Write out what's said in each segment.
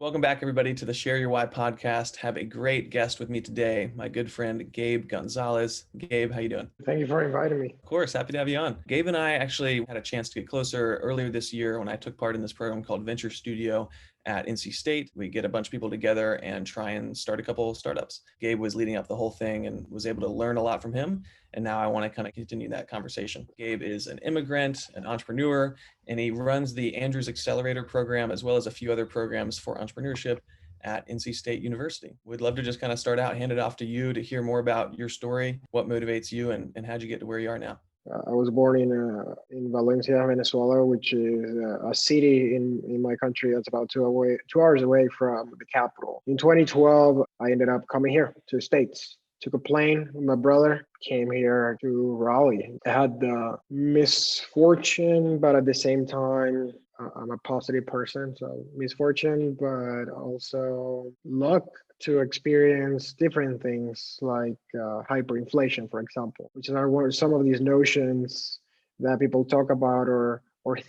Welcome back, everybody, to the Share Your Why podcast. Have a great guest with me today, my good friend Gabe Gonzalez. Gabe, how you doing? Thank you for inviting me. Of course, happy to have you on. Gabe and I actually had a chance to get closer earlier this year when I took part in this program called Venture Studio at NC State. We get a bunch of people together and try and start a couple of startups. Gabe was leading up the whole thing and was able to learn a lot from him. And now I want to kind of continue that conversation. Gabe is an immigrant, an entrepreneur, and he runs the Andrews Accelerator program as well as a few other programs for entrepreneurship at NC State University. We'd love to just kind of start out, hand it off to you to hear more about your story, what motivates you, and how'd you get to where you are now? I was born in Valencia, Venezuela, which is a city in my country that's about 2 hours away from the capital. In 2012, I ended up coming here to the States. Took a plane with my brother, came here to Raleigh. I had the misfortune, but at the same time, I'm a positive person. So misfortune, but also luck to experience different things like hyperinflation, for example, which are some of these notions that people talk about or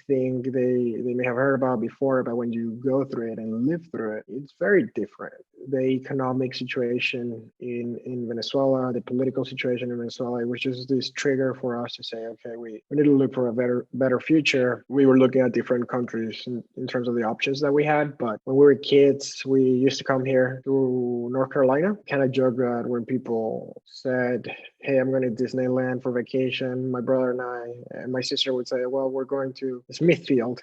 think they may have heard about before, but when you go through it and live through it, it's very different. The economic situation in Venezuela, the political situation in Venezuela, which is this trigger for us to say, okay, we need to look for a better future. We were looking at different countries in terms of the options that we had, but when we were kids, we used to come here to North Carolina. Kind of joke that when people said, hey, I'm going to Disneyland for vacation, my brother and I and my sister would say, well, we're going to Smithfield,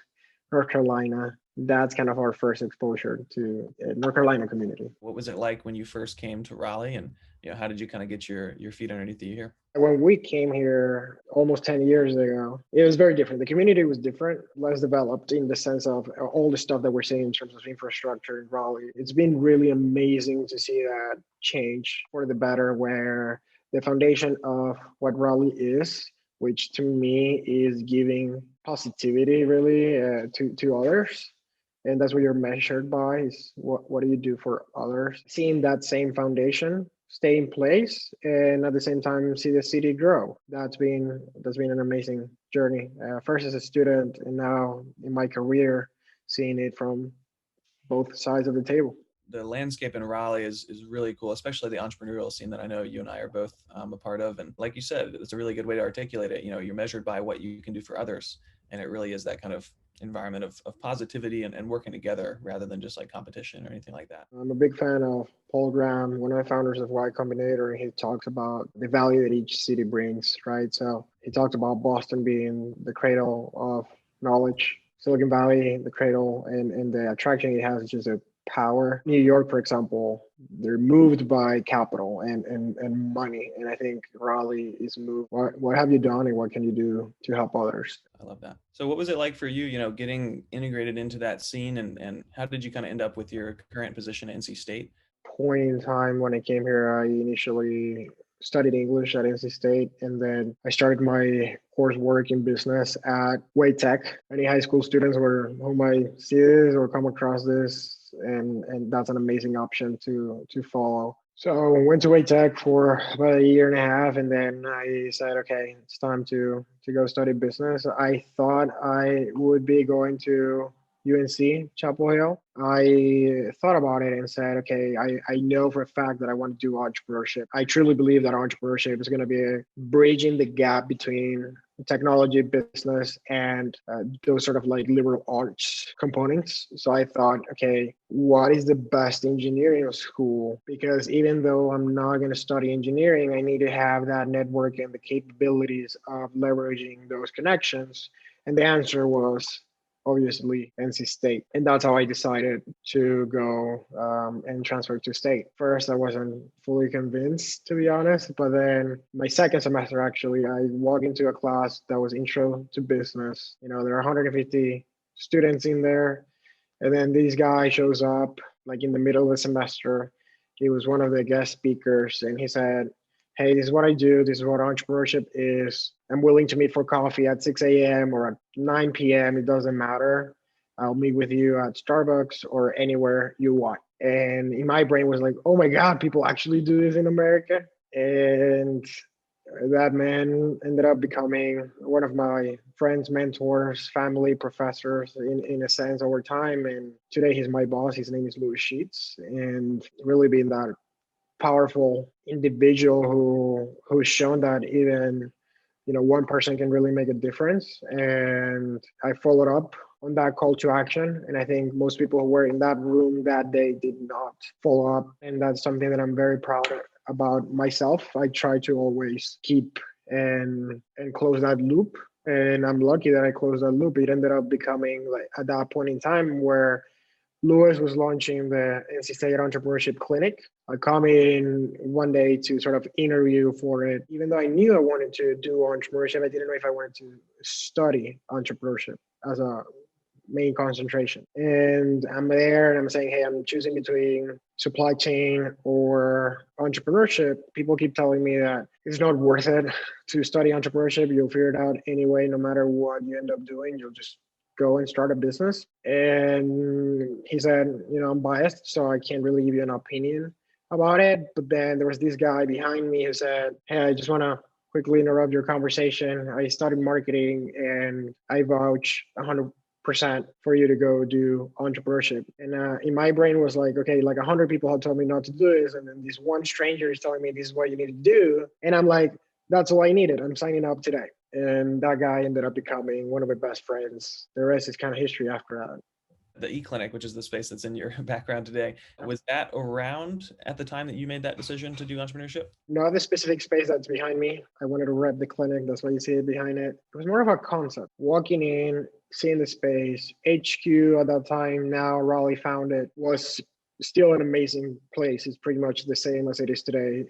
North Carolina. That's kind of our first exposure to North Carolina community. What was it like when you first came to Raleigh, and how did you kind of get your feet underneath you here? When we came here almost 10 years ago, it was very different. The community was different, less developed in the sense of all the stuff that we're seeing in terms of infrastructure in Raleigh. It's been really amazing to see that change for the better, where the foundation of what Raleigh is, which to me is giving positivity really to others. And that's what you're measured by is what do you do for others? Seeing that same foundation stay in place and at the same time see the city grow. That's been an amazing journey. First as a student and now in my career, seeing it from both sides of the table. The landscape in Raleigh is really cool, especially the entrepreneurial scene that I know you and I are both a part of. And like you said, it's a really good way to articulate it. You're measured by what you can do for others. And it really is that kind of environment of positivity and working together rather than just like competition or anything like that. I'm a big fan of Paul Graham, one of the founders of Y Combinator. He talks about the value that each city brings, right? So he talked about Boston being the cradle of knowledge, Silicon Valley, the cradle, and the attraction it has is just a power. New York, for example, they're moved by capital and money. And I think Raleigh is moved. What have you done and what can you do to help others? I love that. So what was it like for you, getting integrated into that scene, and how did you kind of end up with your current position at NC State? Point in time when I came here, I initially studied English at NC State, and then I started my coursework in business at Wade Tech. Many high school students who might see this or come across this, and that's an amazing option to follow. So I went to Wade Tech for about a year and a half, and then I said, okay, it's time to go study business. I thought I would be going to UNC Chapel Hill. I thought about it and said, okay, I know for a fact that I want to do entrepreneurship. I truly believe that entrepreneurship is going to be bridging the gap between technology, business, and those sort of like liberal arts components. So I thought, okay, what is the best engineering school? Because even though I'm not going to study engineering, I need to have that network and the capabilities of leveraging those connections. And the answer was obviously NC State. And that's how I decided to go and transfer to State. First, I wasn't fully convinced, to be honest. But then my second semester, actually, I walked into a class that was Intro to Business. There are 150 students in there. And then this guy shows up like in the middle of the semester. He was one of the guest speakers, and he said, hey, this is what I do. This is what entrepreneurship is. I'm willing to meet for coffee at 6 a.m. or at 9 p.m. It doesn't matter. I'll meet with you at Starbucks or anywhere you want. And in my brain was like, oh my God, people actually do this in America. And That man ended up becoming one of my friends, mentors, family, professors in a sense over time. And today he's my boss. His name is Louis Sheets, and really being that powerful individual who's shown that even one person can really make a difference. And I followed up on that call to action, and I think most people who were in that room that day did not follow up, and that's something that I'm very proud about myself. I try to always keep and close that loop, and I'm lucky that I closed that loop. It ended up becoming, like, at that point in time where Lewis was launching the NC State Entrepreneurship Clinic. I come in one day to sort of interview for it. Even though I knew I wanted to do entrepreneurship, I didn't know if I wanted to study entrepreneurship as a main concentration. And I'm there and I'm saying, hey, I'm choosing between supply chain or entrepreneurship. People keep telling me that it's not worth it to study entrepreneurship. You'll figure it out anyway, no matter what you end up doing. You'll just go and start a business. And he said, I'm biased, so I can't really give you an opinion about it. But then there was this guy behind me who said, hey, I just want to quickly interrupt your conversation. I started marketing and I vouch 100% for you to go do entrepreneurship. And in my brain was like, okay, like 100 people have told me not to do this. And then this one stranger is telling me this is what you need to do. And I'm like, that's all I needed. I'm signing up today. And that guy ended up becoming one of my best friends. The rest is kind of history after that. The e-clinic, which is the space that's in your background today, was that around at the time that you made that decision to do entrepreneurship? Not the specific space that's behind me. I wanted to rep the clinic. That's why you see it behind it. It was more of a concept. Walking in, seeing the space. HQ at that time, now Raleigh found it, was still an amazing place. It's pretty much the same as it is today.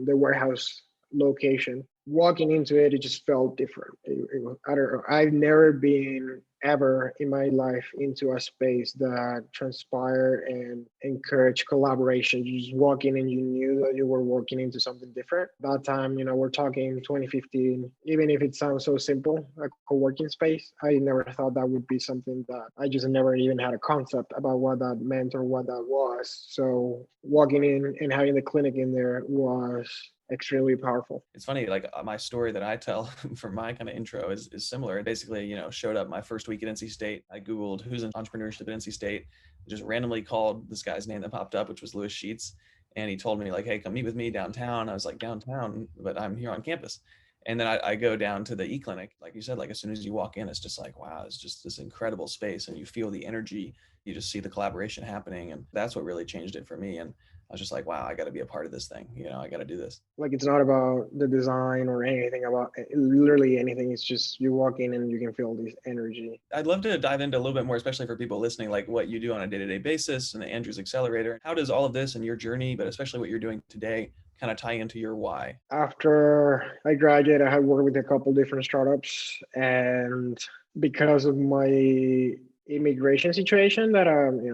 The warehouse location. Walking into it, it just felt different. I don't know. I've never been ever in my life into a space that transpired and encouraged collaboration. You just walk in and you knew that you were walking into something different. That time, we're talking 2015, even if it sounds so simple, a co-working space, I never thought that would be something that I just never even had a concept about what that meant or what that was. So walking in and having the clinic in there was extremely powerful. It's funny, like my story that I tell for my kind of intro is similar. It basically, showed up my first week at NC State. I Googled who's in entrepreneurship at NC State, just randomly called this guy's name that popped up, which was Louis Sheets. And he told me like, hey, come meet with me downtown. I was like, downtown, but I'm here on campus. And then I go down to the e-clinic. Like you said, like as soon as you walk in, it's just like, wow, it's just this incredible space and you feel the energy, you just see the collaboration happening. And that's what really changed it for me. And I was just like, wow, I got to be a part of this thing. I got to do this. Like, it's not about the design or anything about literally anything. It's just you walk in and you can feel this energy. I'd love to dive into a little bit more, especially for people listening, like what you do on a day-to-day basis and Andrew's Accelerator. How does all of this and your journey, but especially what you're doing today, kind of tie into your why? After I graduated, I had worked with a couple different startups, and because of my immigration situation that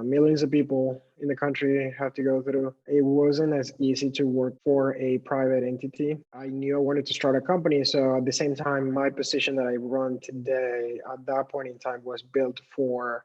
millions of people in the country have to go through, it wasn't as easy to work for a private entity. I knew I wanted to start a company, so at the same time, my position that I run today at that point in time was built for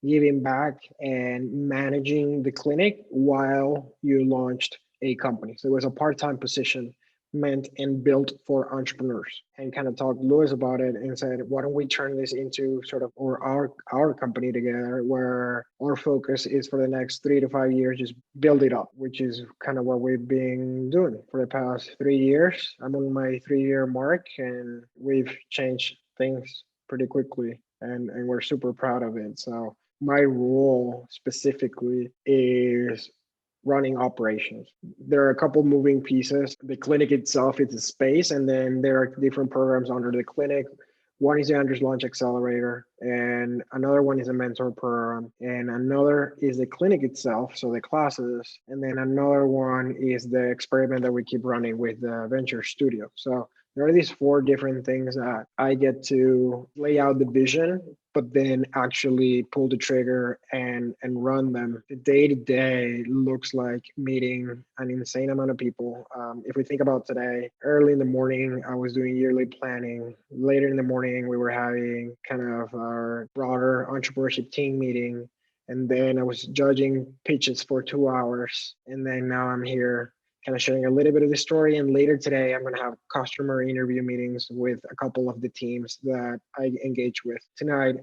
giving back and managing the clinic while you launched a company. So it was a part-time position meant and built for entrepreneurs, and kind of talked to Lewis about it and said, why don't we turn this into sort of, or our company together, where our focus is for the next 3 to 5 years, just build it up, which is kind of what we've been doing for the past 3 years. I'm on my 3-year mark and we've changed things pretty quickly, and we're super proud of it. So my role specifically is running operations. There are a couple moving pieces. The clinic itself is a space, and then there are different programs under the clinic. One is the Andrew's Launch Accelerator, and another one is a mentor program, and another is the clinic itself, so the classes, and then another one is the experiment that we keep running with the venture studio. So there are these 4 different things that I get to lay out the vision, but then actually pull the trigger and run them. The day to day looks like meeting an insane amount of people. If we think about today, early in the morning, I was doing yearly planning. Later in the morning, we were having kind of our broader entrepreneurship team meeting. And then I was judging pitches for 2 hours. And then now I'm here kind of sharing a little bit of the story. And later today, I'm going to have customer interview meetings with a couple of the teams that I engage with. Tonight,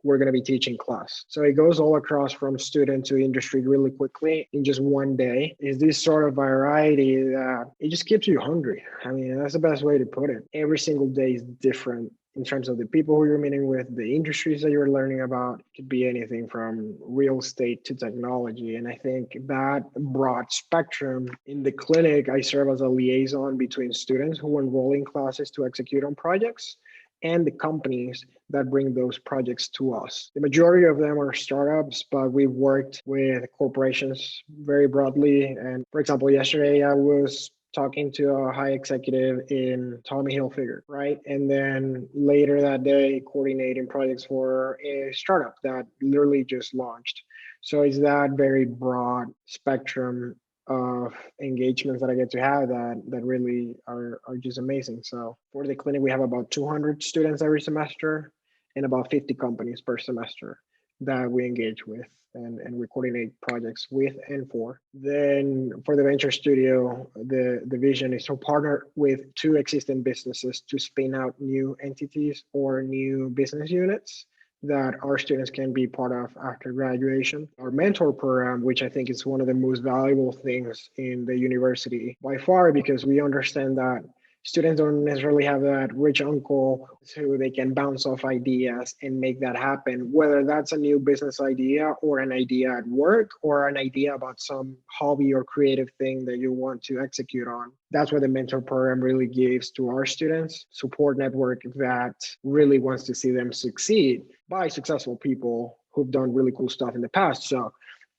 we're going to be teaching class. So it goes all across from student to industry really quickly in just one day. Is this sort of variety that it just keeps you hungry. I mean, that's the best way to put it. Every single day is different in terms of the people who you're meeting with, the industries that you're learning about. It could be anything from real estate to technology. And I think that broad spectrum in the clinic, I serve as a liaison between students who enroll in classes to execute on projects and the companies that bring those projects to us. The majority of them are startups, but we've worked with corporations very broadly. And for example, yesterday I was talking to a high executive in Tommy Hilfiger, right? And then later that day, coordinating projects for a startup that literally just launched. So it's that very broad spectrum of engagements that I get to have that really are just amazing. So for the clinic, we have about 200 students every semester and about 50 companies per semester that we engage with and we coordinate projects with and for. Then for the venture studio, the vision is to partner with two existing businesses to spin out new entities or new business units that our students can be part of after graduation. Our mentor program, which I think is one of the most valuable things in the university by far, because we understand that students don't necessarily have that rich uncle who they can bounce off ideas and make that happen, whether that's a new business idea or an idea at work or an idea about some hobby or creative thing that you want to execute on. That's what the mentor program really gives to our students, support network that really wants to see them succeed by successful people who've done really cool stuff in the past. So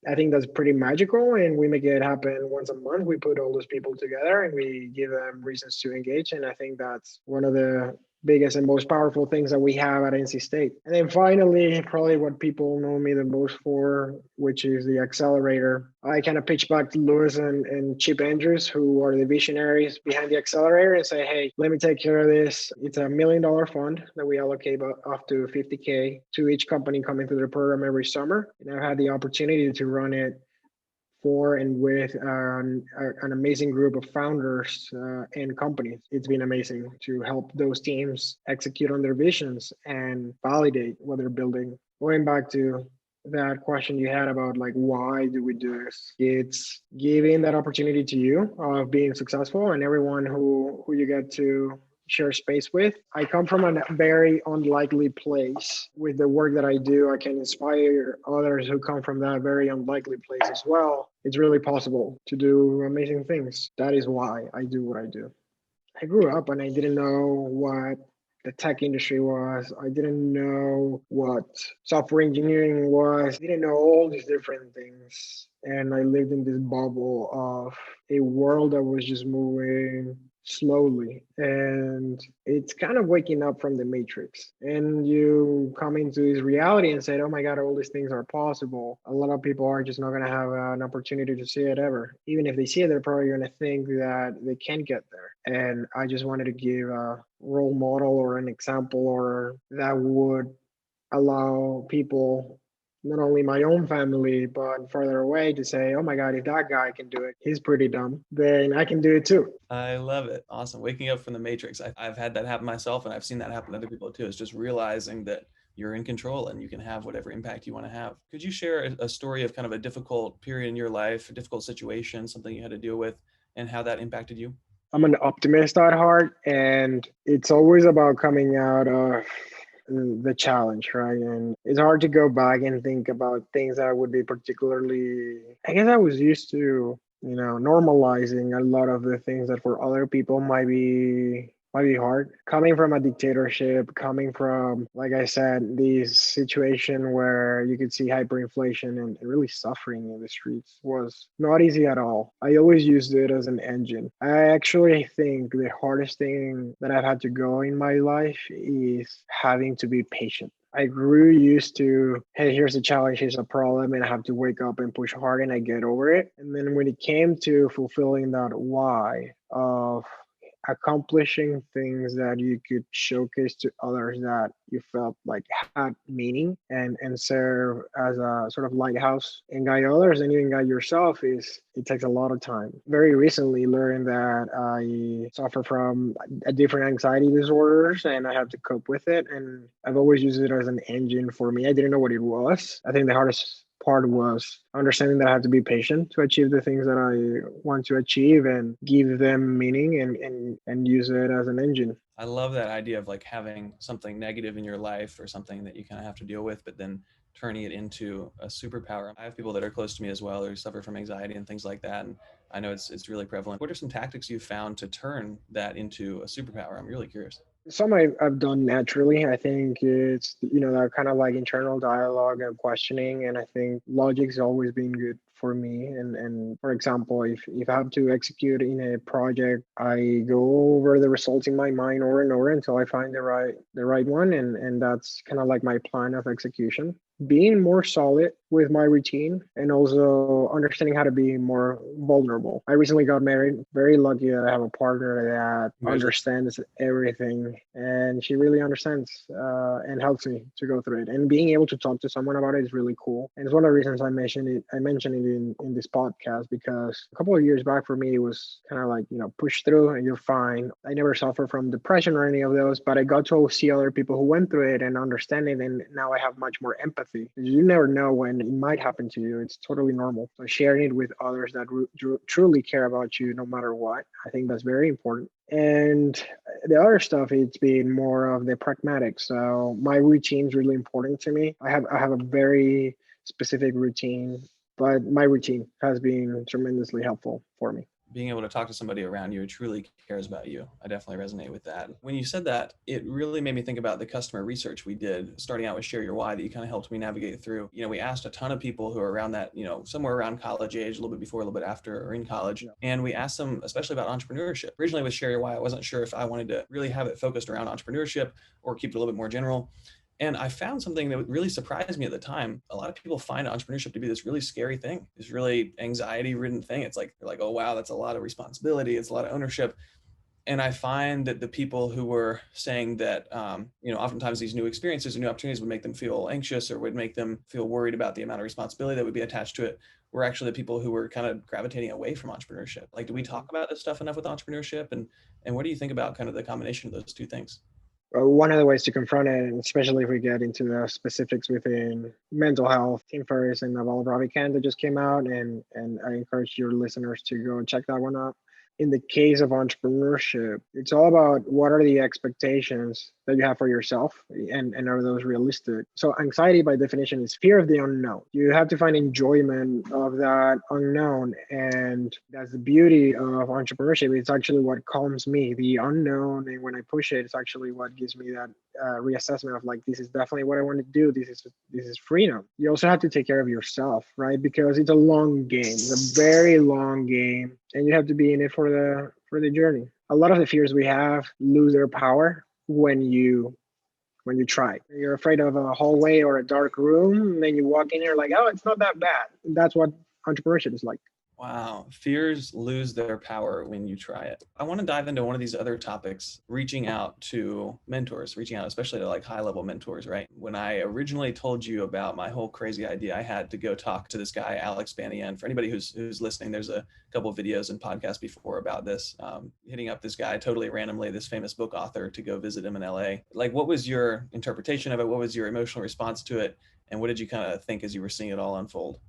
I think that's pretty magical, and we make it happen once a month. We put all those people together and we give them reasons to engage. And I think that's one of the biggest and most powerful things that we have at NC State. And then finally, probably what people know me the most for, which is the Accelerator. I kind of pitch back to Lewis and Chip Andrews, who are the visionaries behind the Accelerator, and say, hey, let me take care of this. It's $1 million fund that we allocate up to $50K to each company coming through the program every summer. And I've had the opportunity to run it for and with an amazing group of founders and companies. It's been amazing to help those teams execute on their visions and validate what they're building. Going back to that question you had about like, why do we do this? It's giving that opportunity to you of being successful, and everyone who you get to share space with. I come from a very unlikely place with the work that I do. I can inspire others who come from that very unlikely place as well. It's really possible to do amazing things. That is why I do what I do. I grew up and I didn't know what the tech industry was. I didn't know what software engineering was. I didn't know all these different things. And I lived in this bubble of a world that was just moving slowly, and it's kind of waking up from the matrix, and you come into this reality and say, oh my god, all these things are possible. A lot of people are just not going to have an opportunity to see it ever. Even if they see it, they're probably going to think that they can't get there. And I just wanted to give a role model or an example or that would allow people, not only my own family, but further away, to say, oh my God, if that guy can do it, he's pretty dumb, then I can do it too. I love it. Awesome. Waking up from the matrix. I've had that happen myself, and I've seen that happen to other people too. It's just realizing that you're in control and you can have whatever impact you want to have. Could you share a story of kind of a difficult period in your life, a difficult situation, something you had to deal with, and how that impacted you? I'm an optimist at heart, and it's always about coming out of the challenge, right? And it's hard to go back and think about things that would be particularly, I guess I was used to, normalizing a lot of the things that for other people might be hard. Coming from a dictatorship, coming from, like I said, this situation where you could see hyperinflation and really suffering in the streets was not easy at all. I always used it as an engine. I actually think the hardest thing that I've had to go in my life is having to be patient. I grew used to, hey, here's a challenge, here's a problem, and I have to wake up and push hard and I get over it. And then when it came to fulfilling that why of accomplishing things that you could showcase to others that you felt like had meaning and serve as a sort of lighthouse and guide others and even guide yourself is it takes a lot of time. Very recently learned that I suffer from a different anxiety disorders and I have to cope with it, and I've always used it as an engine for me. I didn't know what it was. I think the hardest part was understanding that I have to be patient to achieve the things that I want to achieve and give them meaning and use it as an engine. I love that idea of like having something negative in your life or something that you kind of have to deal with, but then turning it into a superpower. I have people that are close to me as well who suffer from anxiety and things like that. And I know it's really prevalent. What are some tactics you've found to turn that into a superpower? I'm really curious. Some I've done naturally. I think it's, that kind of like internal dialogue and questioning. And I think logic's always been good for me. And for example, if I have to execute in a project, I go over the results in my mind over and over until I find the right one. And that's kind of like my plan of execution. Being more solid with my routine and also understanding how to be more vulnerable. I recently got married. Very lucky that I have a partner that Congratulations. understands everything, and she really understands and helps me to go through it. And being able to talk to someone about it is really cool. And it's one of the reasons I mentioned it. I mentioned it in this podcast because a couple of years back for me it was kind of like push through and you're fine. I never suffered from depression or any of those, but I got to see other people who went through it and understand it, and now I have much more empathy. You never know when it might happen to you. It's totally normal. So sharing it with others that truly care about you, no matter what, I think that's very important. And the other stuff, it's been more of the pragmatic. So my routine is really important to me. I have a very specific routine, but my routine has been tremendously helpful for me. Being able to talk to somebody around you who truly cares about you. I definitely resonate with that. When you said that, it really made me think about the customer research we did starting out with Share Your Why that you kind of helped me navigate through. We asked a ton of people who are around that, somewhere around college age, a little bit before, a little bit after, or in college. Yeah. And we asked them, especially about entrepreneurship. Originally with Share Your Why, I wasn't sure if I wanted to really have it focused around entrepreneurship or keep it a little bit more general. And I found something that really surprised me at the time. A lot of people find entrepreneurship to be this really scary thing, this really anxiety ridden thing. It's like, they're like, oh, wow, that's a lot of responsibility. It's a lot of ownership. And I find that the people who were saying that, oftentimes these new experiences and new opportunities would make them feel anxious or would make them feel worried about the amount of responsibility that would be attached to it were actually the people who were kind of gravitating away from entrepreneurship. Like, do we talk about this stuff enough with entrepreneurship? And what do you think about kind of the combination of those two things? One of the ways to confront it, and especially if we get into the specifics within mental health, Tim Ferriss and Naval Ravikant that just came out, and I encourage your listeners to go check that one out. In the case of entrepreneurship, it's all about what are the expectations that you have for yourself and are those realistic? So anxiety by definition is fear of the unknown. You have to find enjoyment of that unknown. And that's the beauty of entrepreneurship. It's actually what calms me, the unknown. And when I push it, it's actually what gives me that reassessment of like, this is definitely what I want to do. This is freedom. You also have to take care of yourself, right? Because it's a long game. It's a very long game, and you have to be in it for the journey. A lot of the fears we have lose their power when you try. You're afraid of a hallway or a dark room, and then you walk in, you're like, oh, it's not that bad. That's what entrepreneurship is like. Wow. Fears lose their power when you try it. I want to dive into one of these other topics, reaching out to mentors, reaching out, especially to like high level mentors, right? When I originally told you about my whole crazy idea, I had to go talk to this guy, Alex Banian. For anybody who's listening, there's a couple of videos and podcasts before about this, hitting up this guy totally randomly, this famous book author, to go visit him in LA. Like, what was your interpretation of it? What was your emotional response to it? And what did you kind of think as you were seeing it all unfold?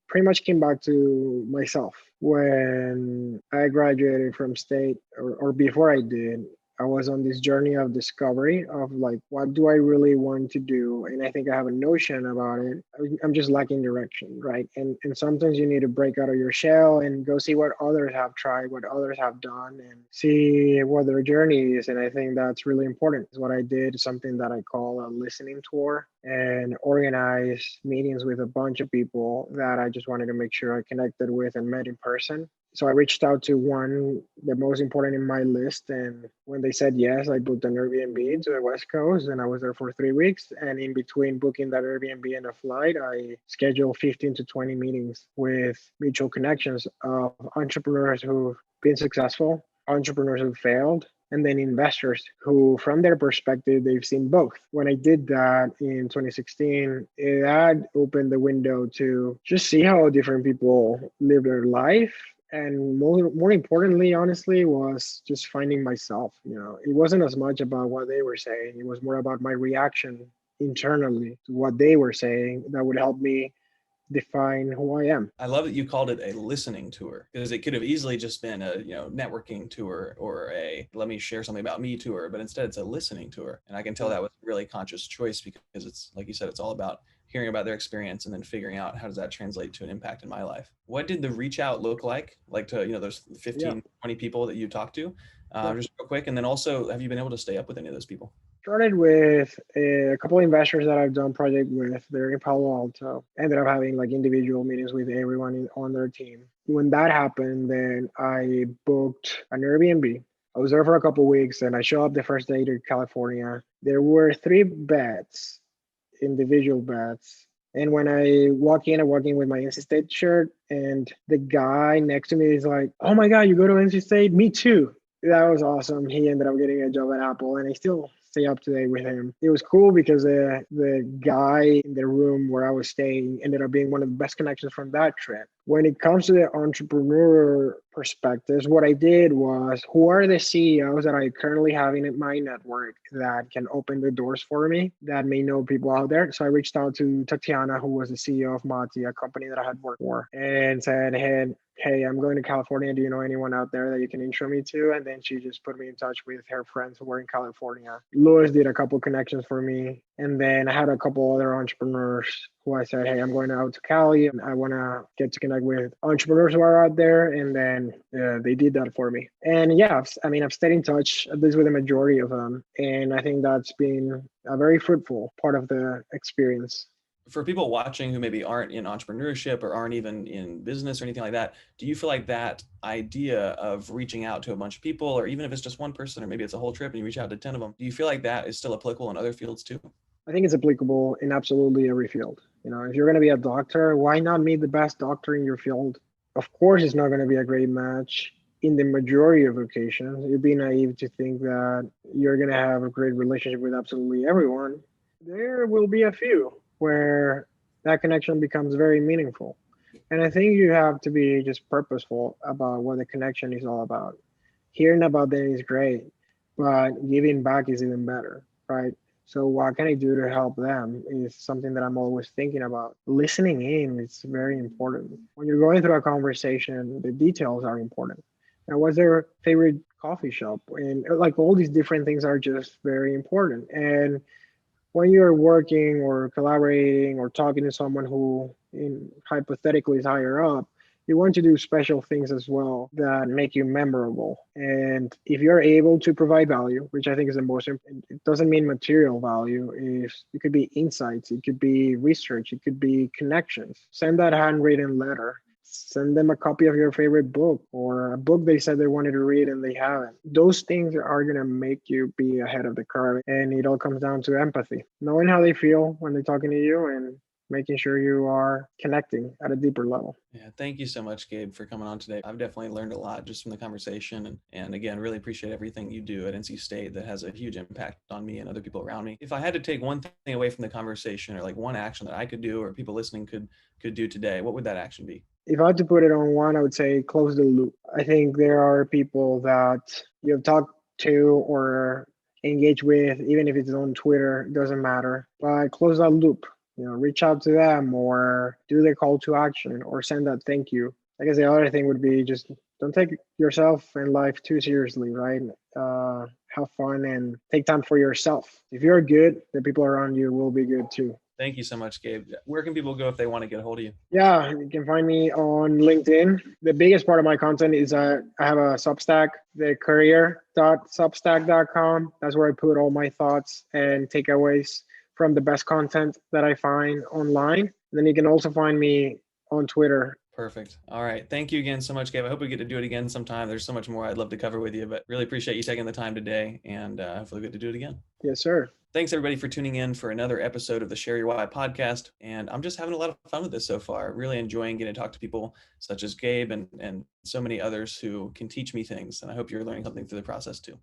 Pretty much came back to myself when I graduated from state, or before I did. I was on this journey of discovery of like, what do I really want to do? And I think I have a notion about it. I'm just lacking direction, right? And sometimes you need to break out of your shell and go see what others have tried, what others have done, and see what their journey is. And I think that's really important. What I did, something that I call a listening tour, and organize meetings with a bunch of people that I just wanted to make sure I connected with and met in person. So I reached out to one, the most important in my list. And when they said yes, I booked an Airbnb to the West Coast, and I was there for 3 weeks. And in between booking that Airbnb and a flight, I scheduled 15 to 20 meetings with mutual connections of entrepreneurs who've been successful entrepreneurs who failed, and then investors who, from their perspective, they've seen both. When I did that in 2016, it had opened the window to just see how different people live their life. And more importantly, honestly, was just finding myself. It wasn't as much about what they were saying, it was more about my reaction internally to what they were saying that would help me define who I am. I love that you called it a listening tour, because it could have easily just been a networking tour or a let me share something about me tour, but instead it's a listening tour. And I can tell that was a really conscious choice, because it's like you said, it's all about hearing about their experience and then figuring out how does that translate to an impact in my life. What did the reach out look like to those Yeah, 15, 20 people that you talked to? yeah. Just real quick, and then also, have you been able to stay up with any of those people? Started with a couple of investors that I've done project with. They're in Palo Alto. Ended up having like individual meetings with everyone on their team. When that happened, then I booked an Airbnb. I was there for a couple of weeks, and I show up the first day to California. There were three beds, individual beds. And when I walk in, I'm walking with my NC State shirt, and the guy next to me is like, "Oh my God, you go to NC State? Me too." That was awesome. He ended up getting a job at Apple, and I still stay up to date with him. It was cool because the guy in the room where I was staying ended up being one of the best connections from that trip. When it comes to the entrepreneur perspectives, what I did was, who are the CEOs that I currently have in my network that can open the doors for me, that may know people out there? So I reached out to Tatiana, who was the CEO of Mati, a company that I had worked for, and said, hey, I'm going to California. Do you know anyone out there that you can intro me to? And then she just put me in touch with her friends who were in California. Louis did a couple connections for me. And then I had a couple other entrepreneurs who I said, hey, I'm going out to Cali, and I want to get to connect with entrepreneurs who are out there. And then they did that for me. And yeah, I've stayed in touch, at least with the majority of them. And I think that's been a very fruitful part of the experience. For people watching who maybe aren't in entrepreneurship or aren't even in business or anything like that, do you feel like that idea of reaching out to a bunch of people, or even if it's just one person, or maybe it's a whole trip and you reach out to 10 of them, do you feel like that is still applicable in other fields too? I think it's applicable in absolutely every field. If you're going to be a doctor, why not meet the best doctor in your field? Of course, it's not going to be a great match in the majority of occasions. You'd be naive to think that you're going to have a great relationship with absolutely everyone. There will be a few where that connection becomes very meaningful. And I think you have to be just purposeful about what the connection is all about. Hearing about them is great, but giving back is even better, right? So what can I do to help them is something that I'm always thinking about. Listening in is very important. When you're going through a conversation, the details are important. Now, what's their favorite coffee shop? And like all these different things are just very important. And when you're working or collaborating or talking to someone who hypothetically is higher up, you want to do special things as well that make you memorable. And if you're able to provide value, which I think is the most important, it doesn't mean material value. It could be insights, it could be research, it could be connections. Send that handwritten letter. Send them a copy of your favorite book, or a book they said they wanted to read and they haven't. Those things are going to make you be ahead of the curve. And it all comes down to empathy, knowing how they feel when they're talking to you, and making sure you are connecting at a deeper level. Yeah, thank you so much, Gabe, for coming on today. I've definitely learned a lot just from the conversation. And again, really appreciate everything you do at NC State that has a huge impact on me and other people around me. If I had to take one thing away from the conversation, or like one action that I could do or people listening could do today, what would that action be? If I had to put it on one, I would say close the loop. I think there are people that you've talked to or engage with, even if it's on Twitter, it doesn't matter. But close that loop. Reach out to them, or do the call to action, or send that thank you. I guess the other thing would be just don't take yourself and life too seriously, right? Have fun and take time for yourself. If you're good, the people around you will be good too. Thank you so much, Gabe. Where can people go if they want to get a hold of you? Yeah, you can find me on LinkedIn. The biggest part of my content is I have a Substack, thecareer.substack.com. That's where I put all my thoughts and takeaways from the best content that I find online. And then you can also find me on Twitter Perfect. All right. Thank you again so much, Gabe. I hope we get to do it again sometime. There's so much more I'd love to cover with you, but really appreciate you taking the time today, and hopefully we get to do it again. Yes, sir. Thanks everybody for tuning in for another episode of the Share Your Why podcast. And I'm just having a lot of fun with this so far. Really enjoying getting to talk to people such as Gabe and so many others who can teach me things. And I hope you're learning something through the process too.